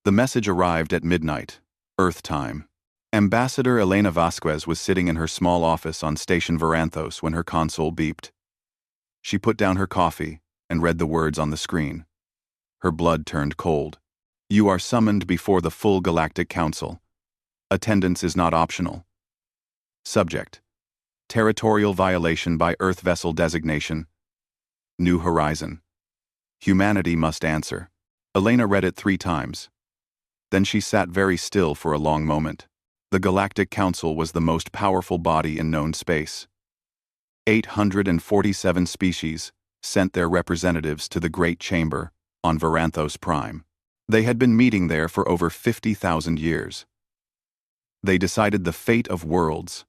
The message arrived at midnight, Earth time. Ambassador Elena Vasquez was sitting in her small office on Station Varanthos when her console beeped. She put down her coffee and read the words on the screen. Her blood turned cold. You are summoned before the full Galactic Council. Attendance is not optional. Subject: territorial violation by Earth vessel designation. New Horizon. Humanity must answer. Elena read it 3 times. Then she sat very still for a long moment. The Galactic Council was the most powerful body in known space. 847 species sent their representatives to the Great Chamber on Varanthos Prime. They had been meeting there for over 50,000 years. They decided the fate of worlds,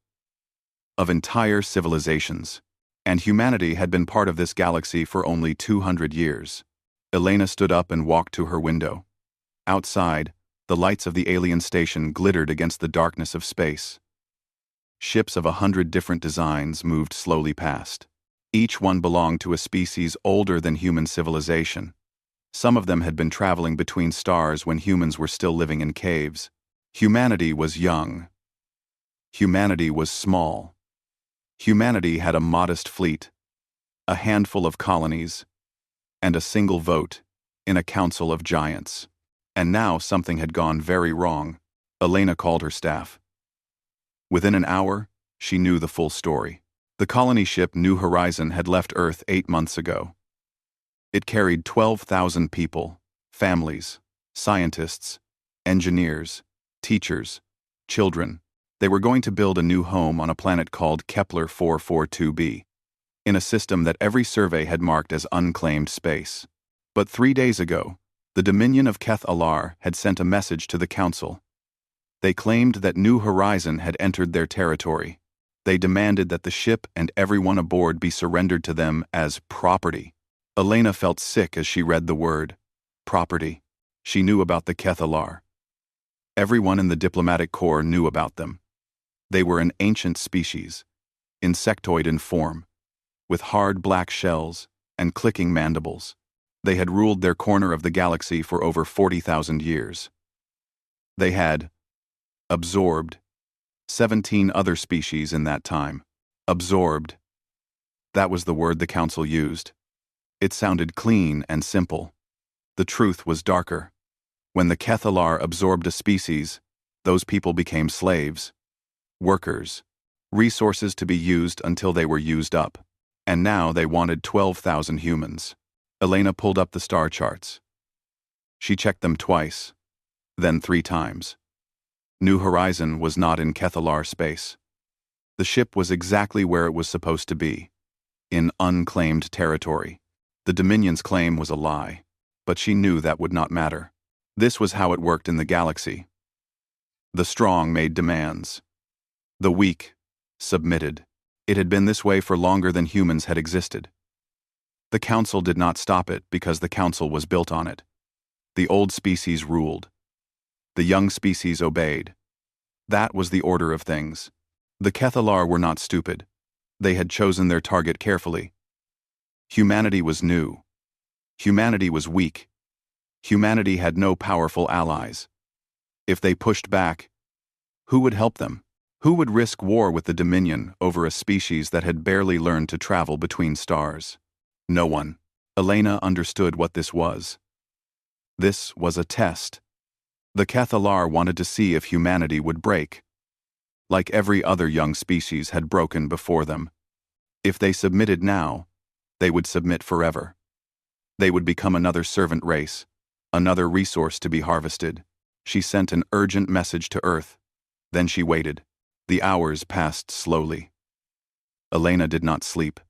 of entire civilizations, and humanity had been part of this galaxy for only 200 years. Elena stood up and walked to her window. Outside, the lights of the alien station glittered against the darkness of space. Ships of 100 different designs moved slowly past. Each one belonged to a species older than human civilization. Some of them had been traveling between stars when humans were still living in caves. Humanity was young. Humanity was small. Humanity had a modest fleet, a handful of colonies, and a single vote in a council of giants. And now something had gone very wrong. Elena called her staff. Within an hour, she knew the full story. The colony ship New Horizon had left Earth 8 months ago. It carried 12,000 people, families, scientists, engineers, teachers, children. They were going to build a new home on a planet called Kepler 442b, in a system that every survey had marked as unclaimed space. But 3 days ago, the Dominion of Kethalar had sent a message to the Council. They claimed that New Horizon had entered their territory. They demanded that the ship and everyone aboard be surrendered to them as property. Elena felt sick as she read the word property. She knew about the Kethalar. Everyone in the diplomatic corps knew about them. They were an ancient species, insectoid in form, with hard black shells and clicking mandibles. They had ruled their corner of the galaxy for over 40,000 years. They had absorbed 17 other species in that time. Absorbed. That was the word the Council used. It sounded clean and simple. The truth was darker. When the Kethalar absorbed a species, those people became slaves, workers, resources to be used until they were used up. And now they wanted 12,000 humans. Elena pulled up the star charts. She checked them twice, then 3 times. New Horizon was not in Kethalar space. The ship was exactly where it was supposed to be, in unclaimed territory. The Dominion's claim was a lie, but she knew that would not matter. This was how it worked in the galaxy. The strong made demands. The weak submitted. It had been this way for longer than humans had existed. The Council did not stop it because the Council was built on it. The old species ruled. The young species obeyed. That was the order of things. The Kethalar were not stupid. They had chosen their target carefully. Humanity was new. Humanity was weak. Humanity had no powerful allies. If they pushed back, who would help them? Who would risk war with the Dominion over a species that had barely learned to travel between stars? No one. Elena understood what this was. This was a test. The Kethalar wanted to see if humanity would break, like every other young species had broken before them. If they submitted now, they would submit forever. They would become another servant race, another resource to be harvested. She sent an urgent message to Earth. Then she waited. The hours passed slowly. Elena did not sleep.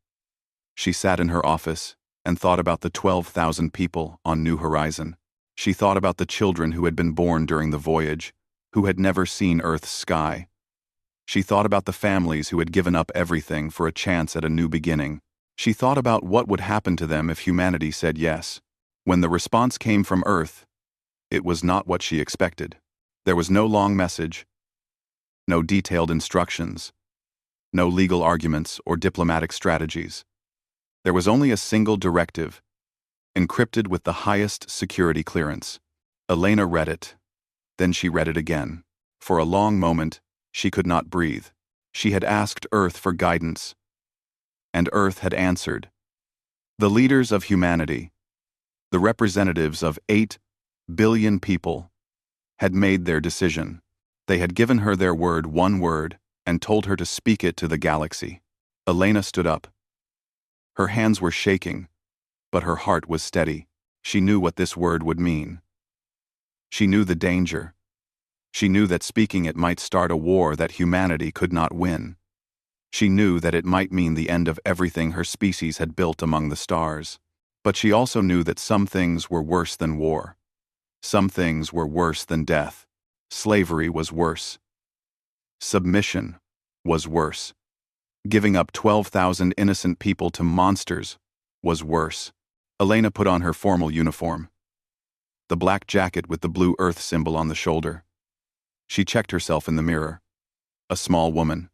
She sat in her office and thought about the 12,000 people on New Horizon. She thought about the children who had been born during the voyage, who had never seen Earth's sky. She thought about the families who had given up everything for a chance at a new beginning. She thought about what would happen to them if humanity said yes. When the response came from Earth, it was not what she expected. There was no long message, no detailed instructions, no legal arguments or diplomatic strategies. There was only a single directive, encrypted with the highest security clearance. Elena read it. Then she read it again. For a long moment, she could not breathe. She had asked Earth for guidance, and Earth had answered. The leaders of humanity, the representatives of 8 billion people, had made their decision. They had given her their word, one word, and told her to speak it to the galaxy. Elena stood up. Her hands were shaking, but her heart was steady. She knew what this word would mean. She knew the danger. She knew that speaking it might start a war that humanity could not win. She knew that it might mean the end of everything her species had built among the stars. But she also knew that some things were worse than war. Some things were worse than death. Slavery was worse. Submission was worse. Giving up 12,000 innocent people to monsters was worse. Elena put on her formal uniform, the black jacket with the blue Earth symbol on the shoulder. She checked herself in the mirror. A small woman.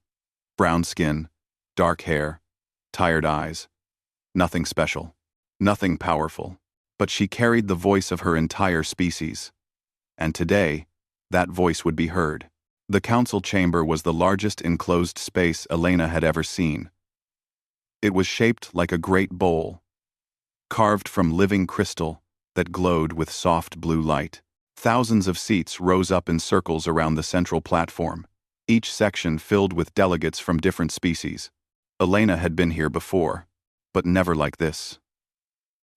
Brown skin, dark hair, tired eyes. Nothing special. Nothing powerful. But she carried the voice of her entire species. And today, that voice would be heard. The council chamber was the largest enclosed space Elena had ever seen. It was shaped like a great bowl, carved from living crystal that glowed with soft blue light. Thousands of seats rose up in circles around the central platform, each section filled with delegates from different species. Elena had been here before, but never like this.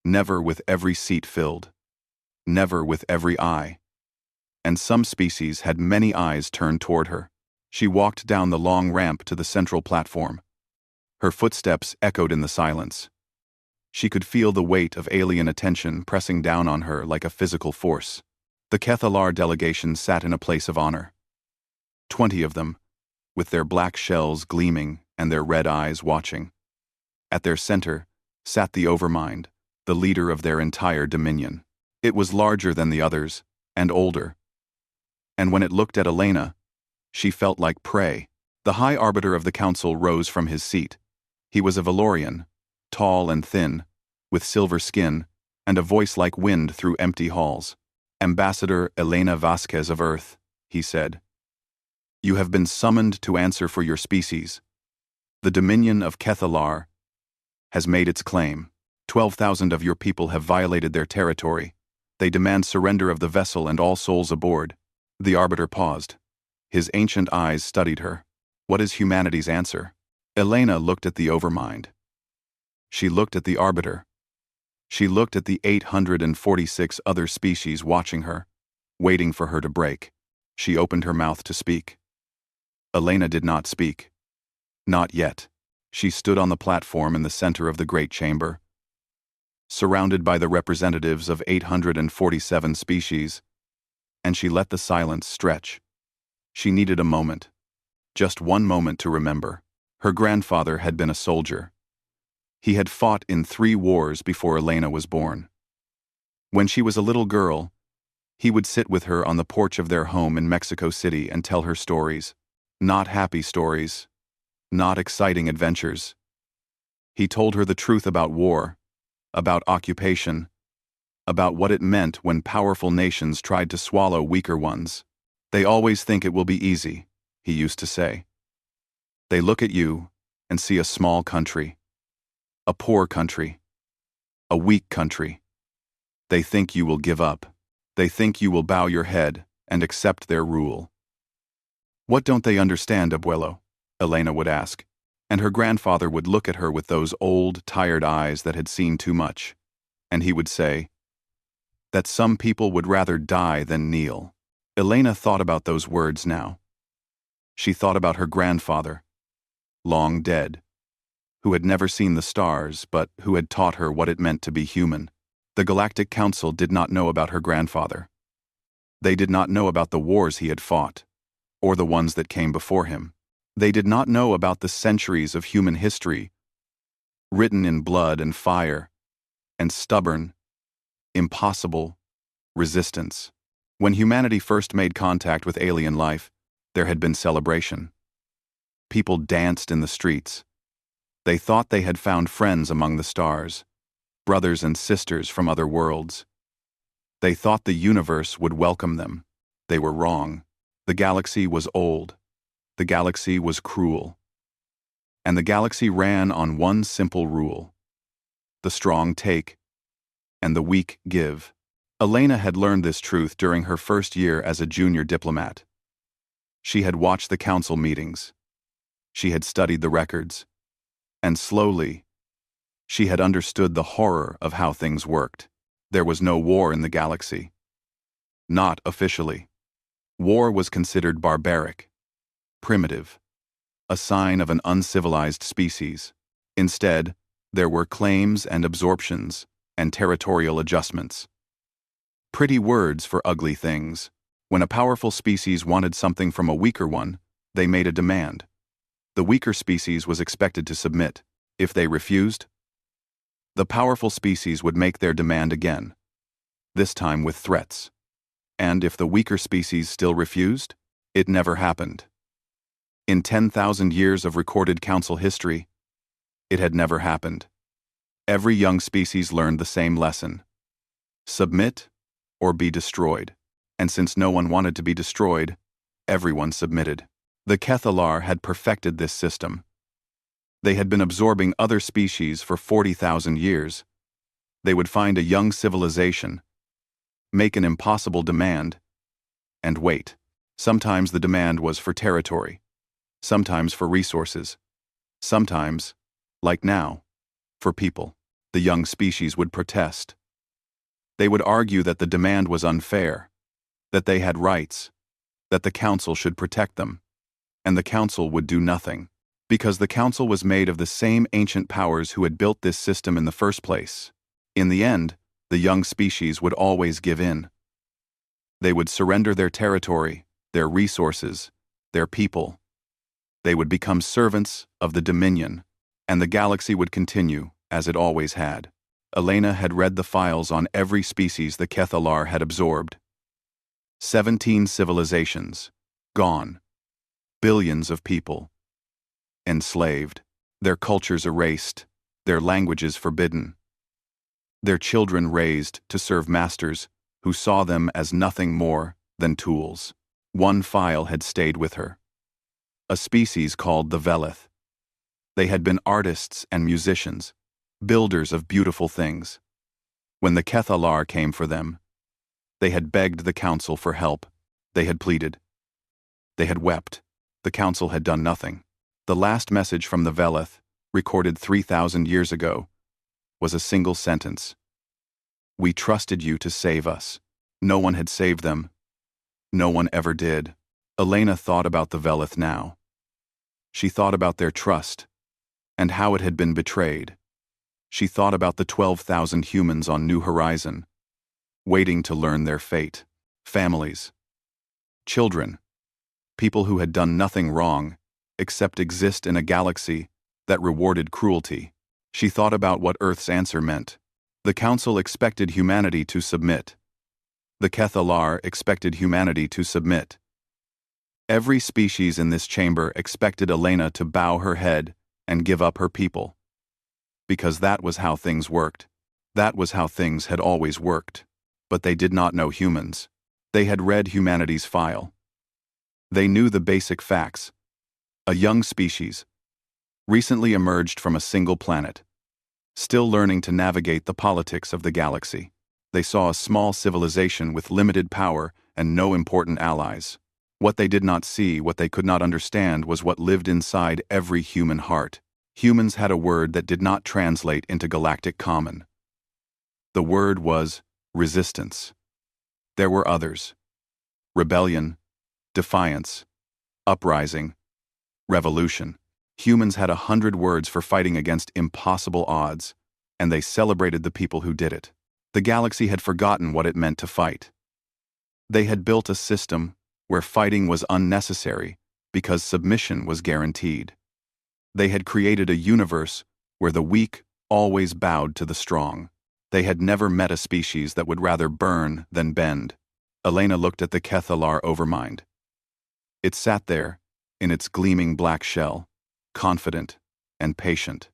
Never with every seat filled. Never with every eye. And some species had many eyes turned toward her. She walked down the long ramp to the central platform. Her footsteps echoed in the silence. She could feel the weight of alien attention pressing down on her like a physical force. The Kethalar delegation sat in a place of honor. 20 of them, with their black shells gleaming and their red eyes watching. At their center sat the Overmind, the leader of their entire dominion. It was larger than the others, and older. And when it looked at Elena, she felt like prey. The High Arbiter of the Council rose from his seat. He was a Valorian, tall and thin, with silver skin, and a voice like wind through empty halls. Ambassador Elena Vasquez of Earth, he said. You have been summoned to answer for your species. The Dominion of Kethalar has made its claim. 12,000 of your people have violated their territory. They demand surrender of the vessel and all souls aboard. The Arbiter paused. His ancient eyes studied her. What is humanity's answer? Elena looked at the Overmind. She looked at the Arbiter. She looked at the 846 other species watching her, waiting for her to break. She opened her mouth to speak. Elena did not speak. Not yet. She stood on the platform in the center of the great chamber, surrounded by the representatives of 847 species, and she let the silence stretch. She needed a moment. Just one moment to remember. Her grandfather had been a soldier. He had fought in 3 wars before Elena was born. When she was a little girl, he would sit with her on the porch of their home in Mexico City and tell her stories. Not happy stories. Not exciting adventures. He told her the truth about war, about occupation, about what it meant when powerful nations tried to swallow weaker ones. They always think it will be easy, he used to say. They look at you and see a small country. A poor country. A weak country. They think you will give up. They think you will bow your head and accept their rule. What don't they understand, abuelo? Elena would ask, and her grandfather would look at her with those old, tired eyes that had seen too much, and he would say, that some people would rather die than kneel. Elena thought about those words now. She thought about her grandfather, long dead, who had never seen the stars, but who had taught her what it meant to be human. The Galactic Council did not know about her grandfather. They did not know about the wars he had fought, or the ones that came before him. They did not know about the centuries of human history, written in blood and fire, and stubborn, impossible resistance. When humanity first made contact with alien life, there had been celebration. People danced in the streets. They thought they had found friends among the stars, brothers and sisters from other worlds. They thought the universe would welcome them. They were wrong. The galaxy was old. The galaxy was cruel. And the galaxy ran on one simple rule: the strong take, and the weak give. Elena had learned this truth during her first year as a junior diplomat. She had watched the council meetings. She had studied the records. And slowly, she had understood the horror of how things worked. There was no war in the galaxy. Not officially. War was considered barbaric, primitive, a sign of an uncivilized species. Instead, there were claims and absorptions and territorial adjustments. Pretty words for ugly things. When a powerful species wanted something from a weaker one, they made a demand. The weaker species was expected to submit. If they refused, the powerful species would make their demand again, this time with threats. And if the weaker species still refused, it never happened. In 10,000 years of recorded council history, it had never happened. Every young species learned the same lesson: submit or be destroyed. And since no one wanted to be destroyed, everyone submitted. The Kethalar had perfected this system. They had been absorbing other species for 40,000 years. They would find a young civilization, make an impossible demand, and wait. Sometimes the demand was for territory, sometimes for resources, sometimes, like now, for people. The young species would protest. They would argue that the demand was unfair, that they had rights, that the council should protect them. And the council would do nothing, because the council was made of the same ancient powers who had built this system in the first place. In the end, the young species would always give in. They would surrender their territory, their resources, their people. They would become servants of the Dominion, and the galaxy would continue, as it always had. Elena had read the files on every species the Kethalar had absorbed. 17 civilizations, gone. Billions of people, enslaved, their cultures erased, their languages forbidden. Their children raised to serve masters who saw them as nothing more than tools. One file had stayed with her. A species called the Velith. They had been artists and musicians, builders of beautiful things. When the Kethalar came for them, they had begged the council for help. They had pleaded. They had wept. The council had done nothing. The last message from the Velith, recorded 3,000 years ago, was a single sentence: "We trusted you to save us." No one had saved them. No one ever did. Elena thought about the Velith now. She thought about their trust, and how it had been betrayed. She thought about the 12,000 humans on New Horizon, waiting to learn their fate. Families, children, people who had done nothing wrong, except exist in a galaxy that rewarded cruelty. She thought about what Earth's answer meant. The Council expected humanity to submit. The Kethalar expected humanity to submit. Every species in this chamber expected Elena to bow her head and give up her people. Because that was how things worked. That was how things had always worked. But they did not know humans. They had read humanity's file. They knew the basic facts. A young species, recently emerged from a single planet, still learning to navigate the politics of the galaxy. They saw a small civilization with limited power and no important allies. What they did not see, what they could not understand, was what lived inside every human heart. Humans had a word that did not translate into galactic common. The word was resistance. There were others: rebellion, defiance, uprising, revolution. Humans had 100 words for fighting against impossible odds, and they celebrated the people who did it. The galaxy had forgotten what it meant to fight. They had built a system where fighting was unnecessary because submission was guaranteed. They had created a universe where the weak always bowed to the strong. They had never met a species that would rather burn than bend. Elena looked at the Kethalar overmind. It sat there, in its gleaming black shell, confident and patient.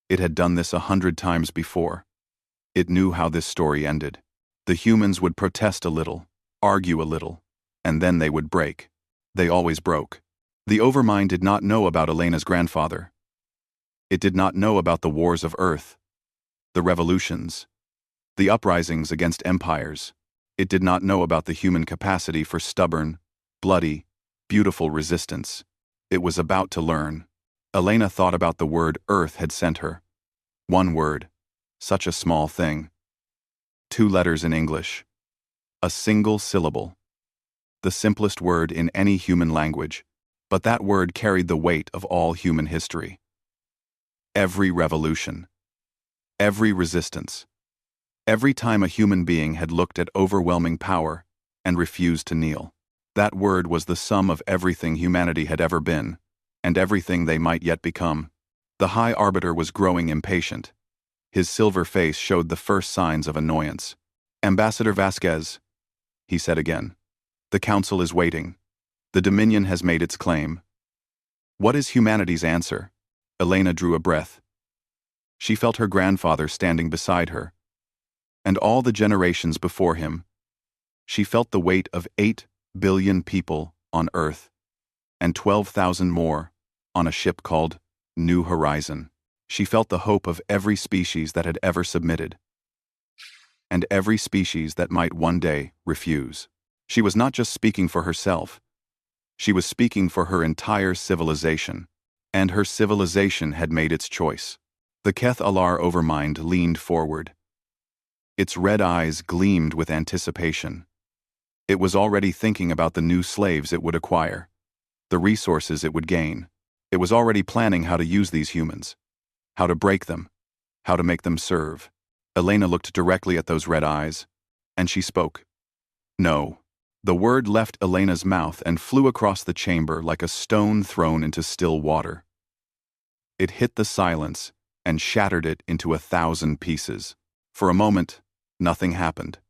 It had done this 100 times before. It knew how this story ended. The humans would protest a little, argue a little, and then they would break. They always broke. The Overmind did not know about Elena's grandfather. It did not know about the wars of Earth, the revolutions, the uprisings against empires. It did not know about the human capacity for stubborn, bloody, beautiful resistance. It was about to learn. Elena thought about the word Earth had sent her. One word. Such a small thing. 2 letters in English. A single syllable. The simplest word in any human language, but that word carried the weight of all human history. Every revolution. Every resistance. Every time a human being had looked at overwhelming power and refused to kneel. That word was the sum of everything humanity had ever been, and everything they might yet become. The High Arbiter was growing impatient. His silver face showed the first signs of annoyance. "Ambassador Vasquez," he said again, "the Council is waiting. The Dominion has made its claim." What is humanity's answer? Elena drew a breath. She felt her grandfather standing beside her, and all the generations before him. She felt the weight of 8 billion people on Earth, and 12,000 more on a ship called New Horizon. She felt the hope of every species that had ever submitted, and every species that might one day refuse. She was not just speaking for herself. She was speaking for her entire civilization, and her civilization had made its choice. The Kethalar Overmind leaned forward. Its red eyes gleamed with anticipation. It was already thinking about the new slaves it would acquire, the resources it would gain. It was already planning how to use these humans, how to break them, how to make them serve. Elena looked directly at those red eyes, and she spoke. No. The word left Elena's mouth and flew across the chamber like a stone thrown into still water. It hit the silence and shattered it into 1,000 pieces. For a moment, nothing happened.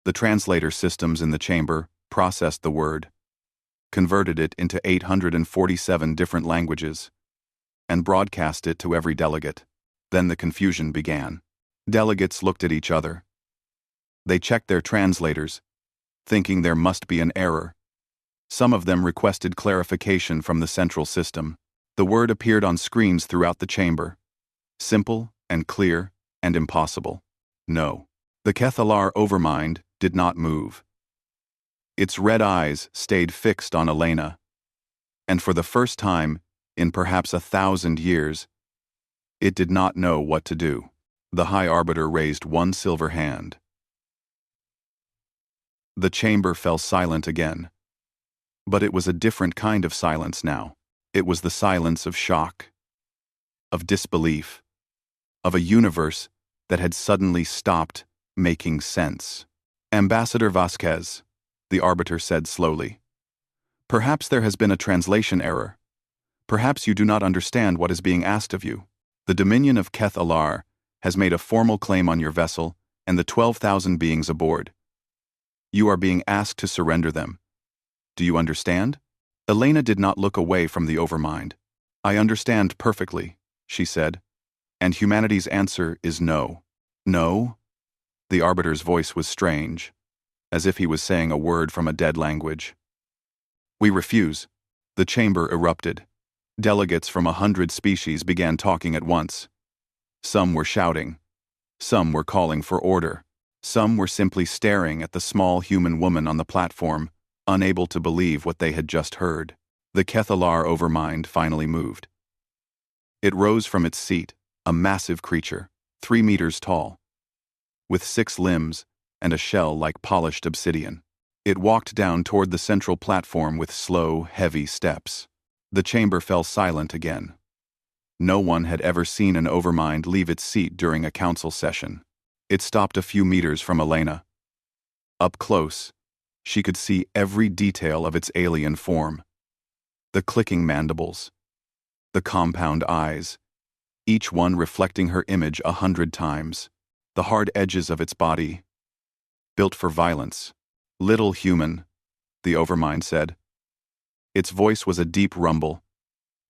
The translator systems in the chamber processed the word, converted it into 847 different languages, and broadcast it to every delegate. Then the confusion began. Delegates looked at each other. They checked their translators, thinking there must be an error. Some of them requested clarification from the central system. The word appeared on screens throughout the chamber. Simple and clear and impossible. No. The Kethalar Overmind did not move. Its red eyes stayed fixed on Elena, and for the first time, in perhaps 1,000 years, it did not know what to do. The High Arbiter raised one silver hand. The chamber fell silent again. But it was a different kind of silence now. It was the silence of shock, of disbelief, of a universe that had suddenly stopped making sense. "Ambassador Vasquez," the Arbiter said slowly, "perhaps there has been a translation error. Perhaps you do not understand what is being asked of you. The Dominion of Kethalar has made a formal claim on your vessel and the 12,000 beings aboard. You are being asked to surrender them. Do you understand?" Elena did not look away from the Overmind. "I understand perfectly," she said, "and humanity's answer is no." "No?" The Arbiter's voice was strange, as if he was saying a word from a dead language. "We refuse." The chamber erupted. Delegates from 100 species began talking at once. Some were shouting. Some were calling for order. Some were simply staring at the small human woman on the platform, unable to believe what they had just heard. The Kethalar Overmind finally moved. It rose from its seat, a massive creature, 3 meters tall, with 6 limbs and a shell like polished obsidian. It walked down toward the central platform with slow, heavy steps. The chamber fell silent again. No one had ever seen an Overmind leave its seat during a council session. It stopped a few meters from Elena. Up close, she could see every detail of its alien form. The clicking mandibles, the compound eyes, each one reflecting her image 100 times. The hard edges of its body, built for violence. "Little human," the Overmind said. Its voice was a deep rumble,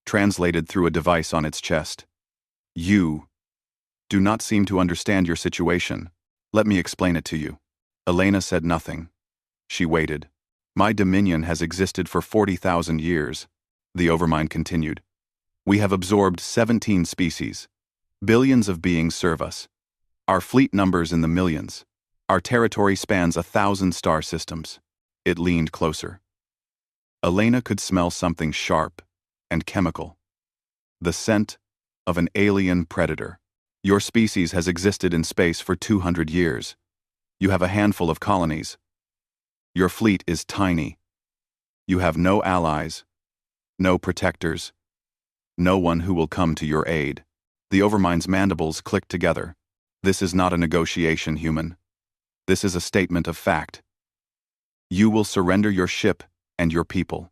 translated through a device on its chest. "You do not seem to understand your situation. Let me explain it to you." Elena said nothing. She waited. My dominion has existed for 40,000 years, the Overmind continued. We have absorbed 17 species. Billions of beings serve us. Our fleet numbers in the millions. Our territory spans 1,000 star systems. It leaned closer. Elena could smell something sharp and chemical. The scent of an alien predator. Your species has existed in space for 200 years. You have a handful of colonies. Your fleet is tiny. You have no allies, no protectors, no one who will come to your aid. The Overmind's mandibles clicked together. This is not a negotiation, human. This is a statement of fact. You will surrender your ship and your people.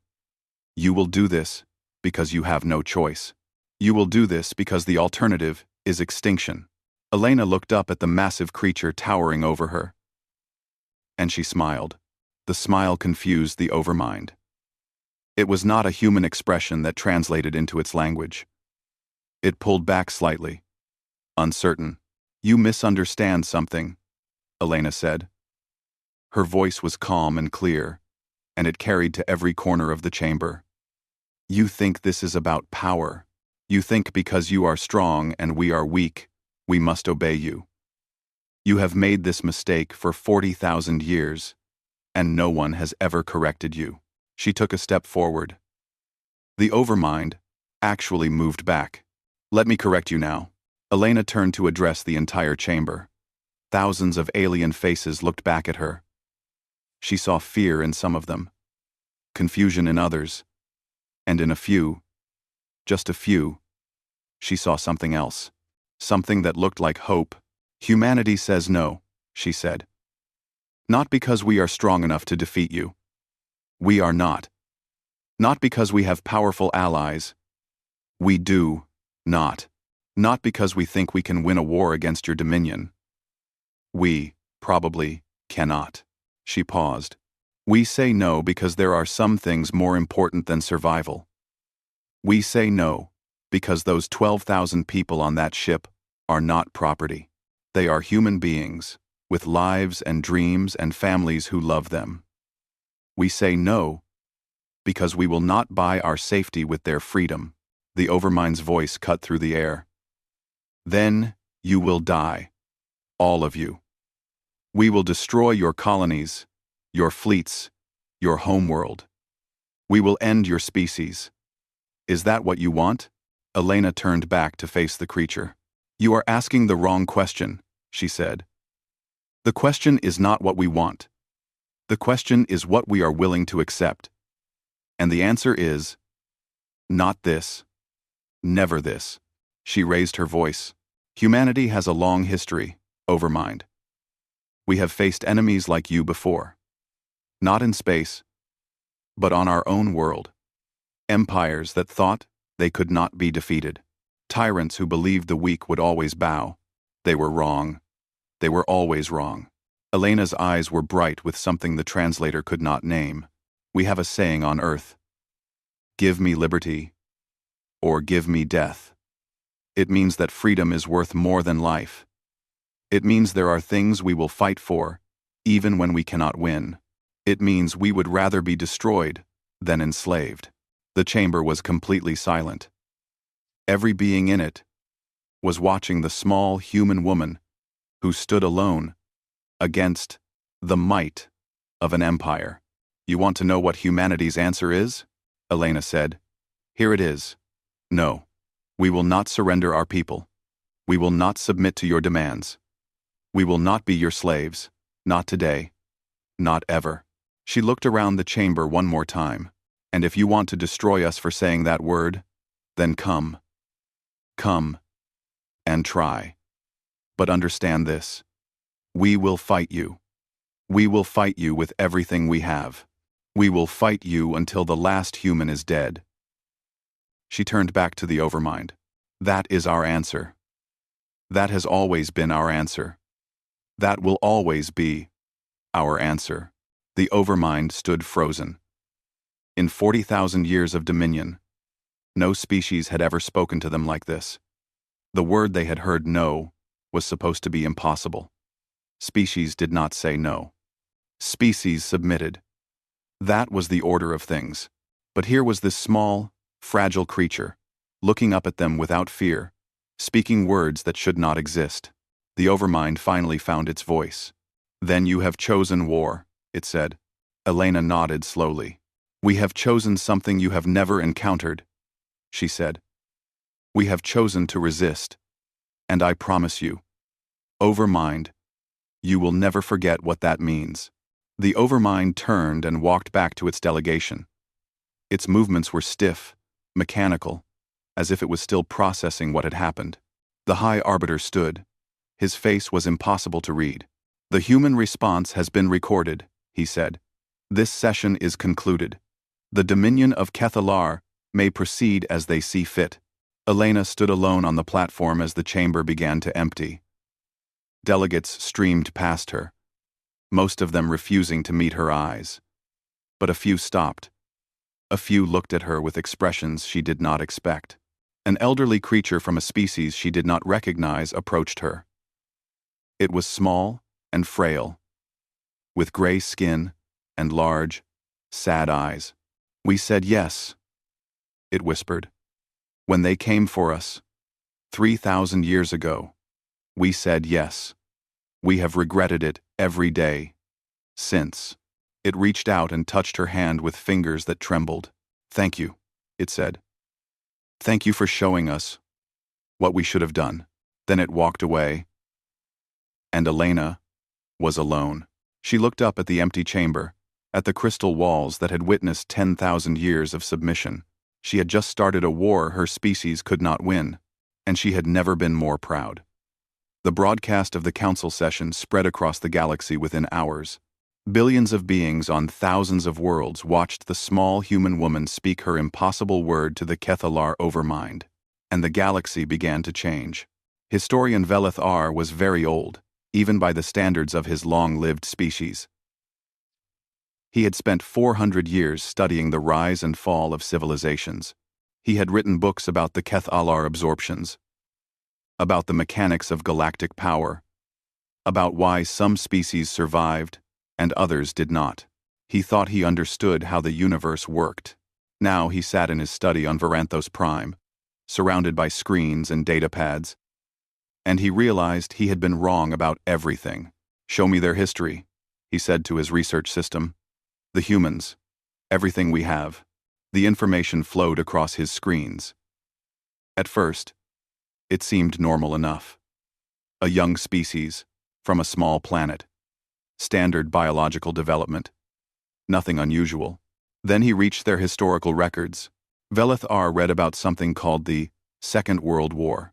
You will do this because you have no choice. You will do this because the alternative is extinction. Elena looked up at the massive creature towering over her. And she smiled. The smile confused the Overmind. It was not a human expression that translated into its language. It pulled back slightly. Uncertain. You misunderstand something, Elena said. Her voice was calm and clear, and it carried to every corner of the chamber. You think this is about power. You think because you are strong and we are weak, we must obey you. You have made this mistake for 40,000 years, and no one has ever corrected you. She took a step forward. The Overmind actually moved back. Let me correct you now. Elena turned to address the entire chamber. Thousands of alien faces looked back at her. She saw fear in some of them, confusion in others, and in a few, just a few, she saw something else. Something that looked like hope. Humanity says no, she said. Not because we are strong enough to defeat you. We are not. Not because we have powerful allies. We do not. Not because we think we can win a war against your dominion. We probably cannot. She paused. We say no because there are some things more important than survival. We say no because those 12,000 people on that ship are not property. They are human beings, with lives and dreams and families who love them. We say no because we will not buy our safety with their freedom. The Overmind's voice cut through the air. Then you will die. All of you. We will destroy your colonies, your fleets, your homeworld. We will end your species. Is that what you want? Elena turned back to face the creature. You are asking the wrong question, she said. The question is not what we want. The question is what we are willing to accept. And the answer is, not this. Never this. She raised her voice. Humanity has a long history, Overmind. We have faced enemies like you before. Not in space, but on our own world. Empires that thought they could not be defeated. Tyrants who believed the weak would always bow. They were wrong. They were always wrong. Elena's eyes were bright with something the translator could not name. We have a saying on Earth. Give me liberty, or give me death. It means that freedom is worth more than life. It means there are things we will fight for, even when we cannot win. It means we would rather be destroyed than enslaved. The chamber was completely silent. Every being in it was watching the small human woman who stood alone against the might of an empire. You want to know what humanity's answer is? Elena said. Here it is. No. We will not surrender our people. We will not submit to your demands. We will not be your slaves. Not today. Not ever. She looked around the chamber one more time. And if you want to destroy us for saying that word, then come. Come. And try. But understand this. We will fight you. We will fight you with everything we have. We will fight you until the last human is dead. She turned back to the Overmind. That is our answer. That has always been our answer. That will always be our answer. The Overmind stood frozen. In 40,000 years of dominion, no species had ever spoken to them like this. The word they had heard no was supposed to be impossible. Species did not say no. Species submitted. That was the order of things. But here was this small, fragile creature, looking up at them without fear, speaking words that should not exist. The Overmind finally found its voice. "Then you have chosen war," it said. Elena nodded slowly. "We have chosen something you have never encountered," she said. "We have chosen to resist. And I promise you, Overmind, you will never forget what that means." The Overmind turned and walked back to its delegation. Its movements were stiff, mechanical, as if it was still processing what had happened. The High Arbiter stood. His face was impossible to read. "The human response has been recorded," he said. "This session is concluded. The Dominion of Kethalar may proceed as they see fit." Elena stood alone on the platform as the chamber began to empty. Delegates streamed past her, most of them refusing to meet her eyes. But a few stopped. A few looked at her with expressions she did not expect. An elderly creature from a species she did not recognize approached her. It was small and frail, with gray skin and large, sad eyes. "We said yes," it whispered. "When they came for us, 3,000 years ago, we said yes. We have regretted it every day since." It reached out and touched her hand with fingers that trembled. "Thank you," it said. "Thank you for showing us what we should have done." Then it walked away, and Elena was alone. She looked up at the empty chamber, at the crystal walls that had witnessed 10,000 years of submission. She had just started a war her species could not win, and she had never been more proud. The broadcast of the council session spread across the galaxy within hours. Billions of beings on thousands of worlds watched the small human woman speak her impossible word to the Kethalar Overmind, and the galaxy began to change. Historian Veleth R was very old, even by the standards of his long-lived species. He had spent 400 years studying the rise and fall of civilizations. He had written books about the Kethalar absorptions, about the mechanics of galactic power, about why some species survived and others did not. He thought he understood how the universe worked. Now he sat in his study on Varanthos Prime, surrounded by screens and datapads, and he realized he had been wrong about everything. "Show me their history," he said to his research system. "The humans, everything we have." The information flowed across his screens. At first, it seemed normal enough. A young species, from a small planet. Standard biological development. Nothing unusual. Then he reached their historical records. Veleth R read about something called the Second World War.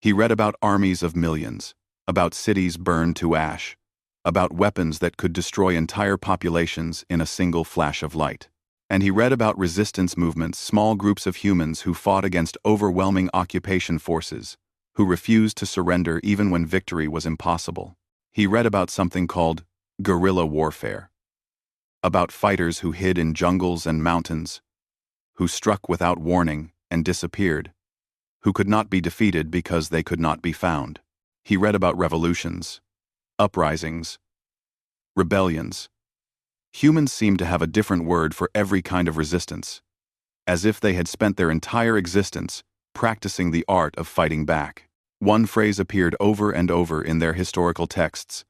He read about armies of millions, about cities burned to ash, about weapons that could destroy entire populations in a single flash of light. And he read about resistance movements, small groups of humans who fought against overwhelming occupation forces, who refused to surrender even when victory was impossible. He read about something called guerrilla warfare, about fighters who hid in jungles and mountains, who struck without warning and disappeared, who could not be defeated because they could not be found. He read about revolutions, uprisings, rebellions. Humans seemed to have a different word for every kind of resistance, as if they had spent their entire existence practicing the art of fighting back. One phrase appeared over and over in their historical texts: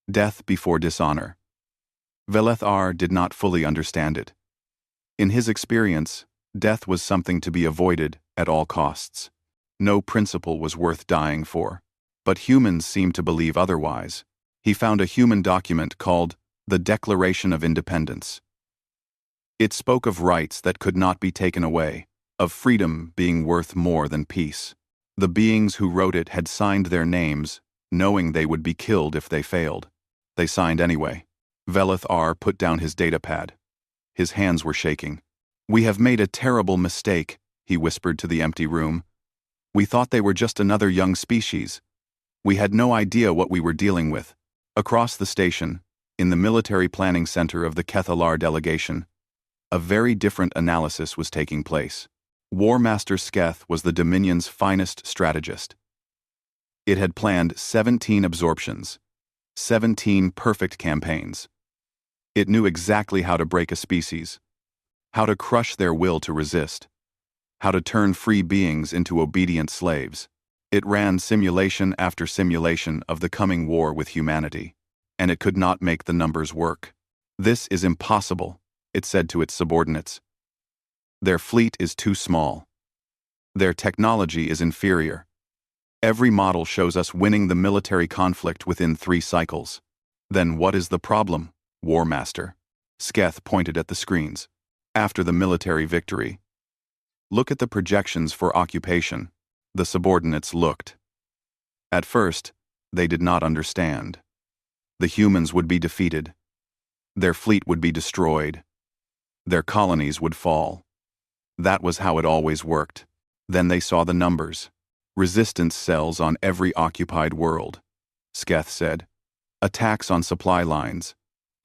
death before dishonor. Veleth R did not fully understand it. In his experience, death was something to be avoided at all costs. No principle was worth dying for. But humans seemed to believe otherwise. He found a human document called the Declaration of Independence. It spoke of rights that could not be taken away, of freedom being worth more than peace. The beings who wrote it had signed their names, knowing they would be killed if they failed. They signed anyway. Veleth R put down his datapad. His hands were shaking. "We have made a terrible mistake," he whispered to the empty room. "We thought they were just another young species. We had no idea what we were dealing with." Across the station, in the military planning center of the Kethalar delegation, a very different analysis was taking place. War Master Sketh was the Dominion's finest strategist. It had planned 17 absorptions, 17 perfect campaigns. It knew exactly how to break a species, how to crush their will to resist, how to turn free beings into obedient slaves. It ran simulation after simulation of the coming war with humanity, and it could not make the numbers work. "This is impossible," it said to its subordinates. "Their fleet is too small. Their technology is inferior. Every model shows us winning the military conflict within 3 cycles. Then what is the problem, War Master?" Sketh pointed at the screens. "After the military victory. Look at the projections for occupation." The subordinates looked. At first, they did not understand. The humans would be defeated. Their fleet would be destroyed. Their colonies would fall. That was how it always worked. Then they saw the numbers. "Resistance cells on every occupied world," Sketh said. "Attacks on supply lines.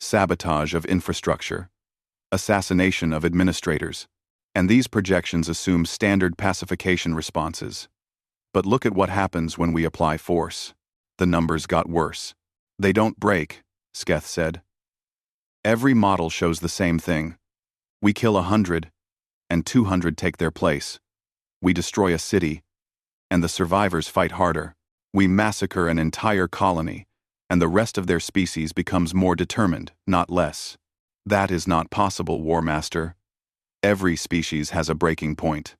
Sabotage of infrastructure. Assassination of administrators. And these projections assume standard pacification responses. But look at what happens when we apply force." The numbers got worse. "They don't break," Sketh said. "Every model shows the same thing. We kill 100, and 200 take their place. We destroy a city, and the survivors fight harder. We massacre an entire colony, and the rest of their species becomes more determined, not less. That is not possible, War Master. Every species has a breaking point."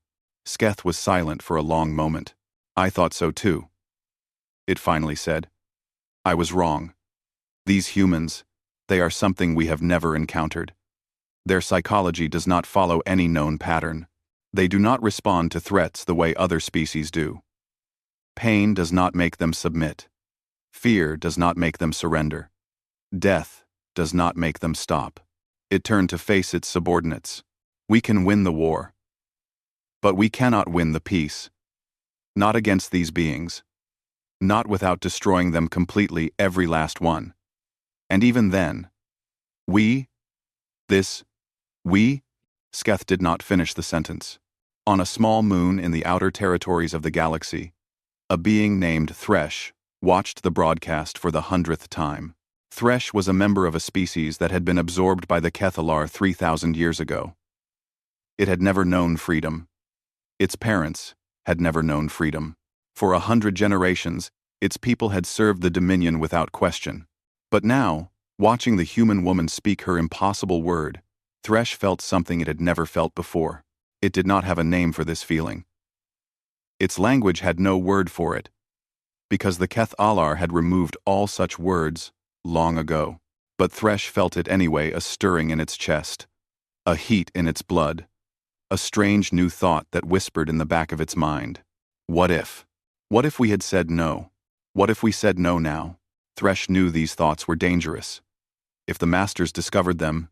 Sketh was silent for a long moment. "I thought so too," it finally said. "I was wrong. These humans, they are something we have never encountered. Their psychology does not follow any known pattern. They do not respond to threats the way other species do. Pain does not make them submit. Fear does not make them surrender. Death does not make them stop." It turned to face its subordinates. "We can win the war. But we cannot win the peace. Not against these beings. Not without destroying them completely, every last one. And even then, we, Sketh did not finish the sentence. On a small moon in the outer territories of the galaxy, a being named Thresh watched the broadcast for the 100th time. Thresh was a member of a species that had been absorbed by the Kethalar 3,000 years ago. It had never known freedom. Its parents had never known freedom. For 100 generations, its people had served the Dominion without question. But now, watching the human woman speak her impossible word, Thresh felt something it had never felt before. It did not have a name for this feeling. Its language had no word for it, because the Kethalar had removed all such words long ago. But Thresh felt it anyway, a stirring in its chest, a heat in its blood, a strange new thought that whispered in the back of its mind. What if? What if we had said no? What if we said no now? Thresh knew these thoughts were dangerous. If the masters discovered them,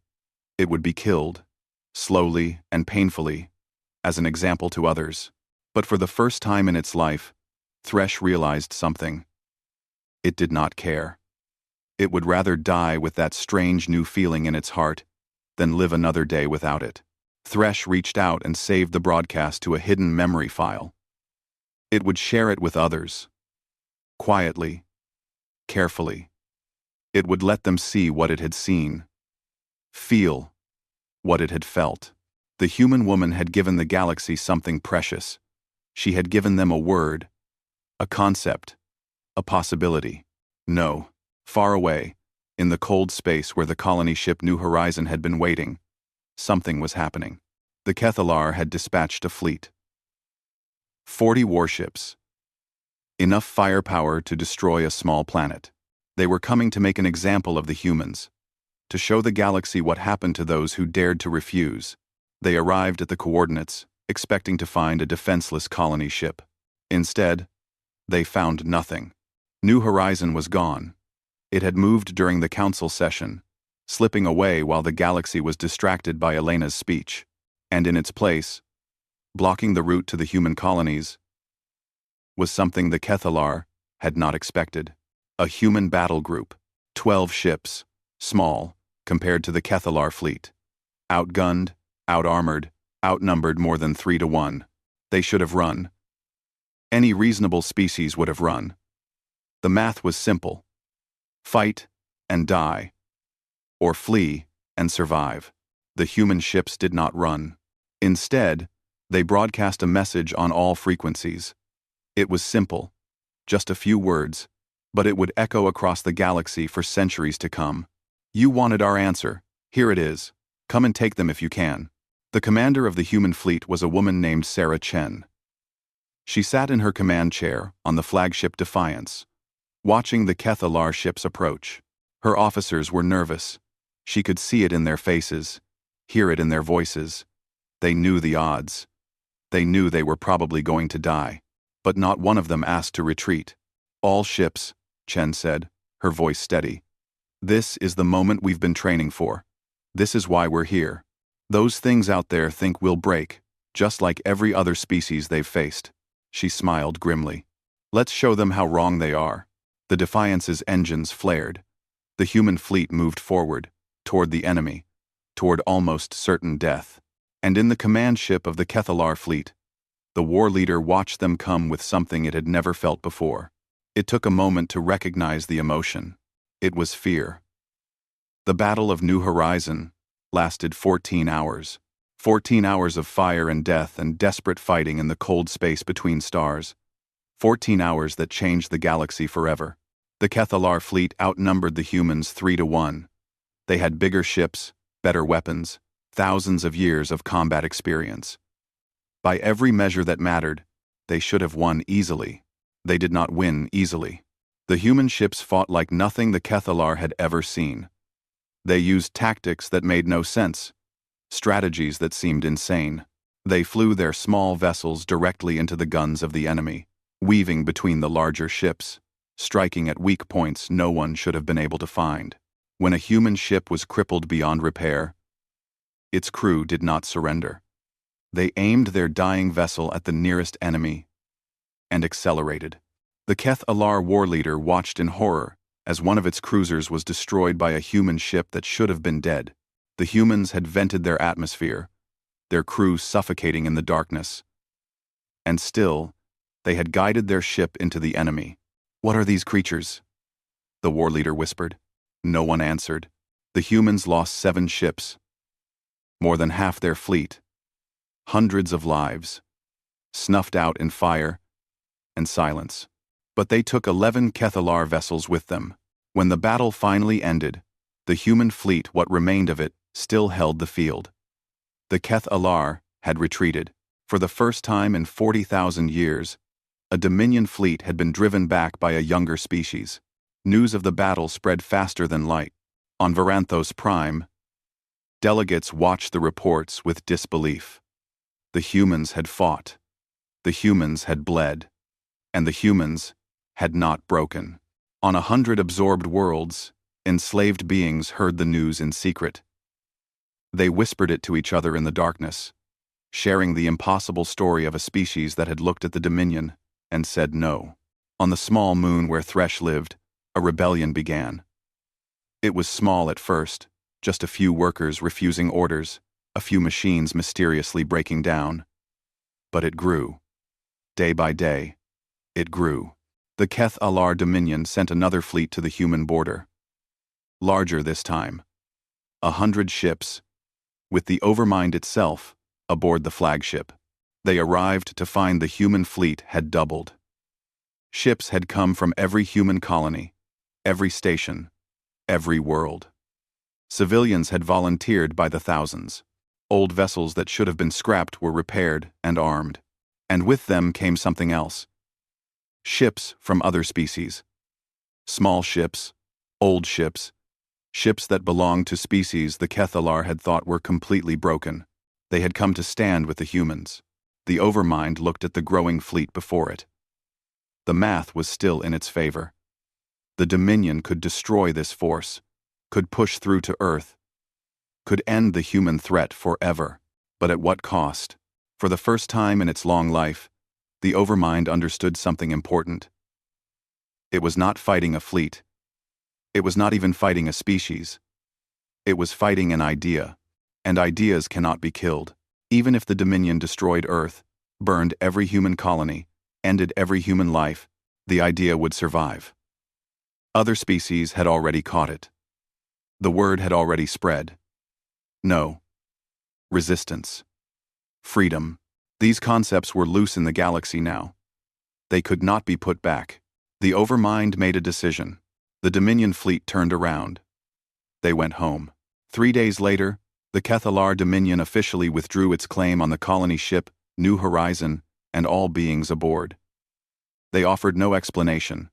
it would be killed, slowly and painfully, as an example to others. But for the first time in its life, Thresh realized something. It did not care. It would rather die with that strange new feeling in its heart than live another day without it. Thresh reached out and saved the broadcast to a hidden memory file. It would share it with others. Quietly, carefully. It would let them see what it had seen. Feel what it had felt. The human woman had given the galaxy something precious. She had given them a word, a concept, a possibility. No, far away, in the cold space where the colony ship New Horizon had been waiting, something was happening. The Kethalar had dispatched a fleet. 40 warships. Enough firepower to destroy a small planet. They were coming to make an example of the humans, to show the galaxy what happened to those who dared to refuse. They arrived at the coordinates, expecting to find a defenseless colony ship. Instead, they found nothing. New Horizon was gone. It had moved during the council session, slipping away while the galaxy was distracted by Elena's speech. And in its place, blocking the route to the human colonies, was something the Kethalar had not expected. A human battle group, 12 ships, small, compared to the Kethalar fleet. Outgunned, out-armored, outnumbered more than 3 to 1. They should have run. Any reasonable species would have run. The math was simple. Fight and die, or flee and survive. The human ships did not run. Instead, they broadcast a message on all frequencies. It was simple, just a few words, but it would echo across the galaxy for centuries to come. You wanted our answer. Here it is. Come and take them if you can. The commander of the human fleet was a woman named Sarah Chen. She sat in her command chair on the flagship Defiance, watching the Kethalar ships approach. Her officers were nervous. She could see it in their faces, hear it in their voices. They knew the odds. They knew they were probably going to die. But not one of them asked to retreat. All ships, Chen said, her voice steady. This is the moment we've been training for. This is why we're here. Those things out there think we'll break, just like every other species they've faced. She smiled grimly. Let's show them how wrong they are. The Defiance's engines flared. The human fleet moved forward, toward the enemy, toward almost certain death. And in the command ship of the Kethalar fleet, the war leader watched them come with something it had never felt before. It took a moment to recognize the emotion. It was fear. The Battle of New Horizon lasted 14 hours. 14 hours of fire and death and desperate fighting in the cold space between stars. 14 hours that changed the galaxy forever. The Kethalar fleet outnumbered the humans 3-1. They had bigger ships, better weapons, thousands of years of combat experience. By every measure that mattered, they should have won easily. They did not win easily. The human ships fought like nothing the Kethalar had ever seen. They used tactics that made no sense, strategies that seemed insane. They flew their small vessels directly into the guns of the enemy, weaving between the larger ships, striking at weak points no one should have been able to find. When a human ship was crippled beyond repair, its crew did not surrender. They aimed their dying vessel at the nearest enemy and accelerated. The Kethalar war leader watched in horror as one of its cruisers was destroyed by a human ship that should have been dead. The humans had vented their atmosphere, their crew suffocating in the darkness. And still, they had guided their ship into the enemy. What are these creatures? The war leader whispered. No one answered. The humans lost 7 ships, more than half their fleet, hundreds of lives, snuffed out in fire and silence. But they took 11 Kethalar vessels with them. When the battle finally ended, the human fleet, what remained of it, still held the field. The Kethalar had retreated. For the first time in 40,000 years, a Dominion fleet had been driven back by a younger species. News of the battle spread faster than light. On Varanthos Prime, delegates watched the reports with disbelief. The humans had fought. The humans had bled. And the humans had not broken. On 100 absorbed worlds, enslaved beings heard the news in secret. They whispered it to each other in the darkness, sharing the impossible story of a species that had looked at the Dominion and said no. On the small moon where Thresh lived, a rebellion began. It was small at first, just a few workers refusing orders, a few machines mysteriously breaking down. But it grew. Day by day, it grew. The Kethalar Dominion sent another fleet to the human border. Larger this time. 100 ships, with the Overmind itself aboard the flagship. They arrived to find the human fleet had doubled. Ships had come from every human colony, every station, every world. Civilians had volunteered by the thousands. Old vessels that should have been scrapped were repaired and armed. And with them came something else. Ships from other species. Small ships, old ships, ships that belonged to species the Kethalar had thought were completely broken. They had come to stand with the humans. The Overmind looked at the growing fleet before it. The math was still in its favor. The Dominion could destroy this force, could push through to Earth, could end the human threat forever. But at what cost? For the first time in its long life, the Overmind understood something important. It was not fighting a fleet. It was not even fighting a species. It was fighting an idea. And ideas cannot be killed. Even if the Dominion destroyed Earth, burned every human colony, ended every human life, the idea would survive. Other species had already caught it. The word had already spread. No. Resistance. Freedom. These concepts were loose in the galaxy now. They could not be put back. The Overmind made a decision. The Dominion fleet turned around. They went home. 3 days later, the Kethalar Dominion officially withdrew its claim on the colony ship, New Horizon, and all beings aboard. They offered no explanation.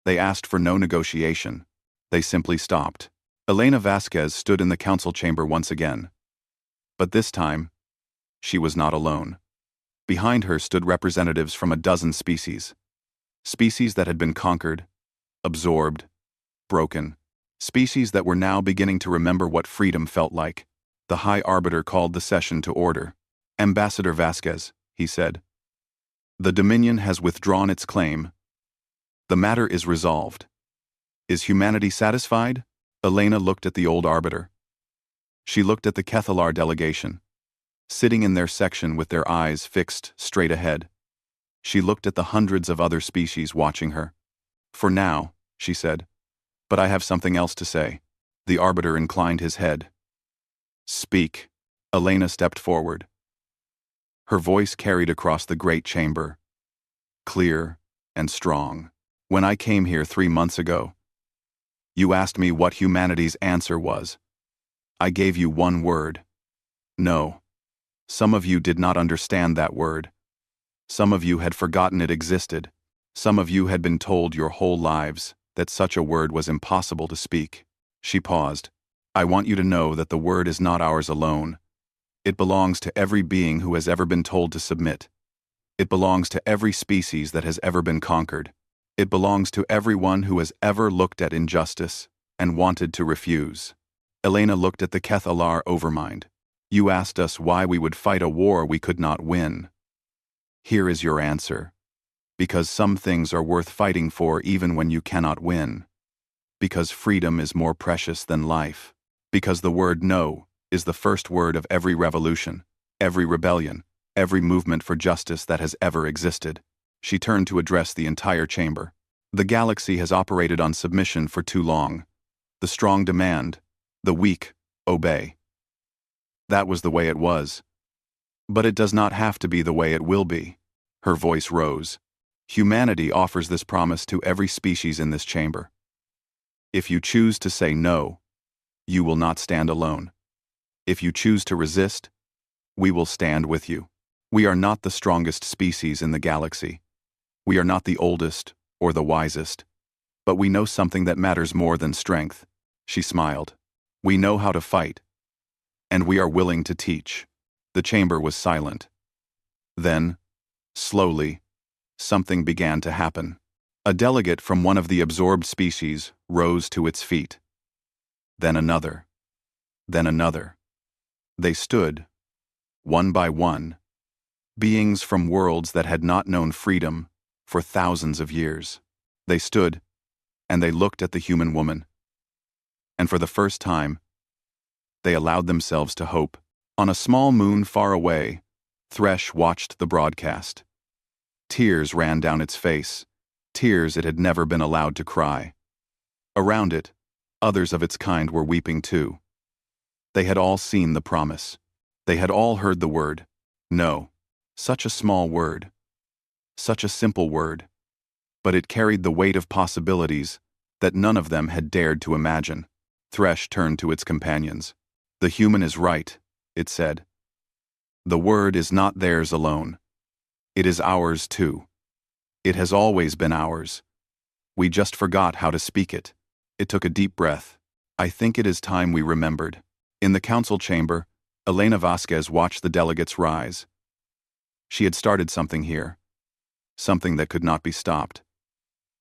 They asked for no negotiation. They simply stopped. Elena Vasquez stood in the council chamber once again. But this time, she was not alone. Behind her stood representatives from a dozen species. Species that had been conquered, absorbed, broken. Species that were now beginning to remember what freedom felt like. The High Arbiter called the session to order. "Ambassador Vasquez," he said. "The Dominion has withdrawn its claim. The matter is resolved. Is humanity satisfied?" Elena looked at the old Arbiter. She looked at the Kethalar delegation, sitting in their section with their eyes fixed straight ahead. She looked at the hundreds of other species watching her. "For now," she said. "But I have something else to say." The Arbiter inclined his head. "Speak." Elena stepped forward. Her voice carried across the great chamber, clear and strong. "When I came here 3 months ago, you asked me what humanity's answer was. I gave you one word. No. Some of you did not understand that word. Some of you had forgotten it existed. Some of you had been told your whole lives that such a word was impossible to speak." She paused. "I want you to know that the word is not ours alone. It belongs to every being who has ever been told to submit. It belongs to every species that has ever been conquered. It belongs to everyone who has ever looked at injustice and wanted to refuse." Elena looked at the Kethalar Overmind. "You asked us why we would fight a war we could not win. Here is your answer. Because some things are worth fighting for even when you cannot win. Because freedom is more precious than life. Because the word no is the first word of every revolution, every rebellion, every movement for justice that has ever existed." She turned to address the entire chamber. "The galaxy has operated on submission for too long. The strong demand, the weak obey. That was the way it was. But it does not have to be the way it will be." Her voice rose. "Humanity offers this promise to every species in this chamber. If you choose to say no, you will not stand alone. If you choose to resist, we will stand with you. We are not the strongest species in the galaxy. We are not the oldest or the wisest. But we know something that matters more than strength." She smiled. "We know how to fight. And we are willing to teach." The chamber was silent. Then, slowly, something began to happen. A delegate from one of the absorbed species rose to its feet. Then another. Then another. They stood, one by one, beings from worlds that had not known freedom for thousands of years. They stood, and they looked at the human woman. And for the first time, they allowed themselves to hope. On a small moon far away, Thresh watched the broadcast. Tears ran down its face, tears it had never been allowed to cry. Around it, others of its kind were weeping too. They had all seen the promise. They had all heard the word, no. Such a small word. Such a simple word. But it carried the weight of possibilities that none of them had dared to imagine. Thresh turned to its companions. "The human is right," it said. "The word is not theirs alone. It is ours too. It has always been ours. We just forgot how to speak it." It took a deep breath. "I think it is time we remembered." In the council chamber, Elena Vasquez watched the delegates rise. She had started something here. Something that could not be stopped.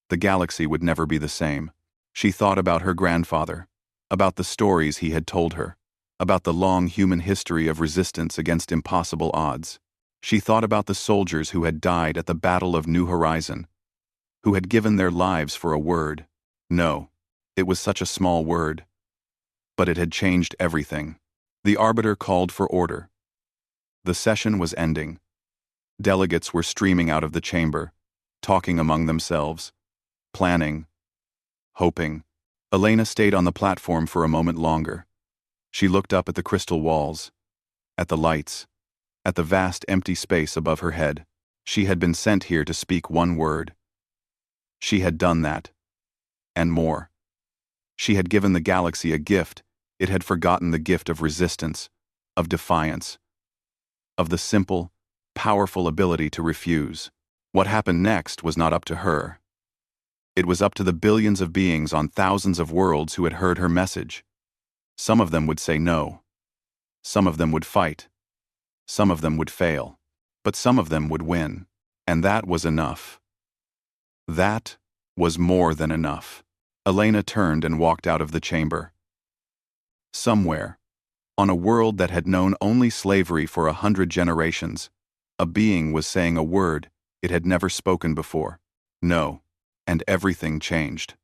The galaxy would never be the same. She thought about her grandfather, about the stories he had told her, about the long human history of resistance against impossible odds. She thought about the soldiers who had died at the Battle of New Horizon, who had given their lives for a word. No, it was such a small word. But it had changed everything. The Arbiter called for order. The session was ending. Delegates were streaming out of the chamber, talking among themselves, planning, hoping. Elena stayed on the platform for a moment longer. She looked up at the crystal walls, at the lights, at the vast empty space above her head. She had been sent here to speak one word. She had done that. And more. She had given the galaxy a gift. It had forgotten the gift of resistance, of defiance, of the simple, powerful ability to refuse. What happened next was not up to her. It was up to the billions of beings on thousands of worlds who had heard her message. Some of them would say no. Some of them would fight. Some of them would fail. But some of them would win. And that was enough. That was more than enough. Elena turned and walked out of the chamber. Somewhere, on a world that had known only slavery for 100 generations, a being was saying a word it had never spoken before. No. And everything changed.